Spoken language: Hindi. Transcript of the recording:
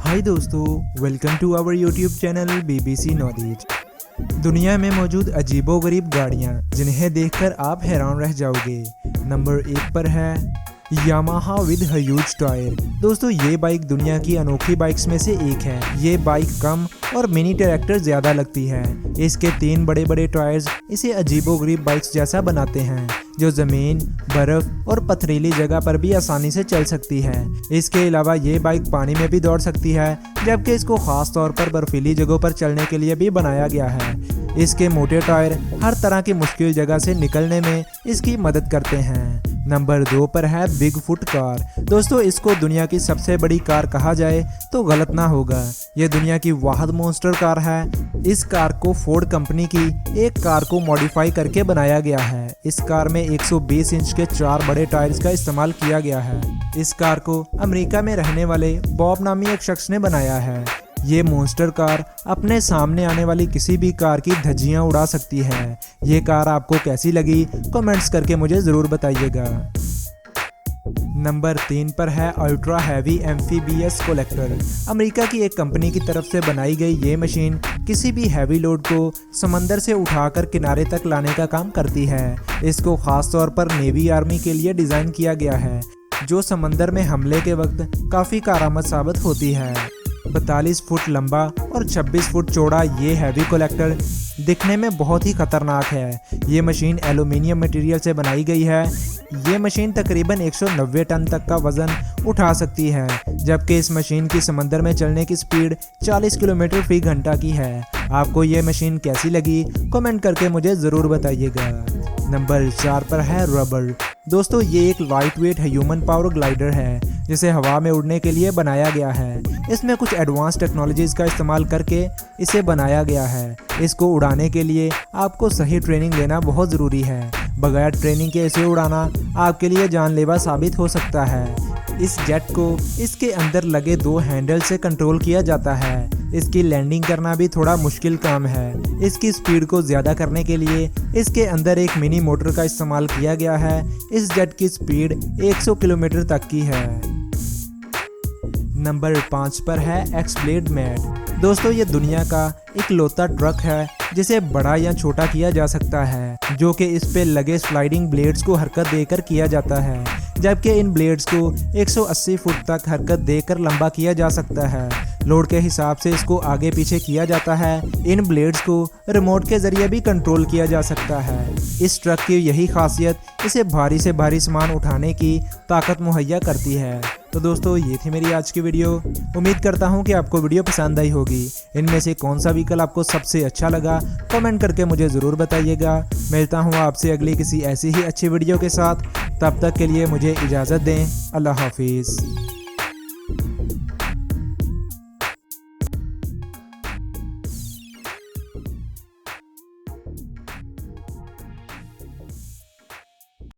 हाय दोस्तों, welcome to our YouTube channel BBC knowledge. दुनिया में मौजूद अजीबोगरीब गाड़ियाँ जिन्हें देखकर आप हैरान रह जाओगे। नंबर 1 पर है यामाहा विद ह्यूज टायर। दोस्तों, ये बाइक दुनिया की अनोखी बाइक्स में से एक है। ये बाइक कम और मिनी ट्रैक्टर ज़्यादा लगती है। इसके 3 बड़े बड़े टायर्स इसे अजीबोगरीब बाइक्स जैसा बनाते हैं, जो ज़मीन, बर्फ़ और पथरीली जगह पर भी आसानी से चल सकती है। इसके अलावा ये बाइक पानी में भी दौड़ सकती है, जबकि इसको ख़ास तौर पर बर्फीली जगहों पर चलने के लिए भी बनाया गया है। इसके मोटे टायर हर तरह की मुश्किल जगह से निकलने में इसकी मदद करते हैं। नंबर 2 पर है बिग फुट कार। दोस्तों, इसको दुनिया की सबसे बड़ी कार कहा जाए तो गलत ना होगा। यह दुनिया की वाहिद मॉन्स्टर कार है। इस कार को फोर्ड कंपनी की एक कार को मॉडिफाई करके बनाया गया है। इस कार में 120 इंच के 4 बड़े टायर्स का इस्तेमाल किया गया है। इस कार को अमेरिका में रहने वाले बॉब नामी एक शख्स ने बनाया है। ये मॉन्स्टर कार अपने सामने आने वाली किसी भी कार की धज्जियां उड़ा सकती है। ये कार आपको कैसी लगी कमेंट्स करके मुझे ज़रूर बताइएगा। नंबर 3 पर है ultra heavy amphibious collector. America की एक कंपनी की तरफ से बनाई गई ये मशीन किसी भी हैवी लोड को समंदर से उठाकर किनारे तक लाने का काम करती है। इसको ख़ास तौर पर नेवी आर्मी के लिए डिज़ाइन किया गया है, जो समंदर में हमले के वक्त काफ़ी कारआमद साबित होती है। 42 फुट लंबा और 26 फुट चौड़ा ये हैवी कलेक्टर दिखने में बहुत ही खतरनाक है। ये मशीन एल्यूमिनियम मटेरियल से बनाई गई है। ये मशीन तकरीबन 190 टन तक का वज़न उठा सकती है, जबकि इस मशीन की समंदर में चलने की स्पीड 40 किलोमीटर फी घंटा की है। आपको ये मशीन कैसी लगी कमेंट करके मुझे ज़रूर बताइएगा। नंबर 4 पर है रबर। दोस्तों, ये एक light weight human power glider है, जिसे हवा में उड़ने के लिए बनाया गया है। इसमें कुछ एडवांस टेक्नोलॉजीज़ का इस्तेमाल करके इसे बनाया गया है। इसको उड़ाने के लिए आपको सही ट्रेनिंग लेना बहुत ज़रूरी है। बगैर ट्रेनिंग के इसे उड़ाना आपके लिए जानलेवा साबित हो सकता है। इस जेट को इसके अंदर लगे 2 हैंडल से कंट्रोल किया जाता है। इसकी लैंडिंग करना भी थोड़ा मुश्किल काम है। इसकी स्पीड को ज़्यादा करने के लिए इसके अंदर एक मिनी मोटर का इस्तेमाल किया गया है। इस जेट की स्पीड 100 किलोमीटर तक की है। नंबर 5 पर है एक्सब्लेड मैट। दोस्तों, ये दुनिया का इकलौता ट्रक है जिसे बड़ा या छोटा किया जा सकता है, जो कि इस पे लगे स्लाइडिंग ब्लेड्स को हरकत देकर किया जाता है, जबकि इन ब्लेड्स को 180 फुट तक हरकत देकर लंबा किया जा सकता है। लोड के हिसाब से इसको आगे पीछे किया जाता है। इन ब्लेड्स को रिमोट के जरिए भी कंट्रोल किया जा सकता है। इस ट्रक की यही खासियत इसे भारी से भारी सामान उठाने की ताकत मुहैया करती है। तो दोस्तों, ये थी मेरी आज की वीडियो। उम्मीद करता हूँ कि आपको वीडियो पसंद आई होगी। इनमें से कौन सा व्हीकल आपको सबसे अच्छा लगा कमेंट करके मुझे ज़रूर बताइएगा। मिलता हूँ आपसे अगली किसी ऐसी ही अच्छी वीडियो के साथ। तब तक के लिए मुझे इजाज़त दें। अल्लाह हाफिज़।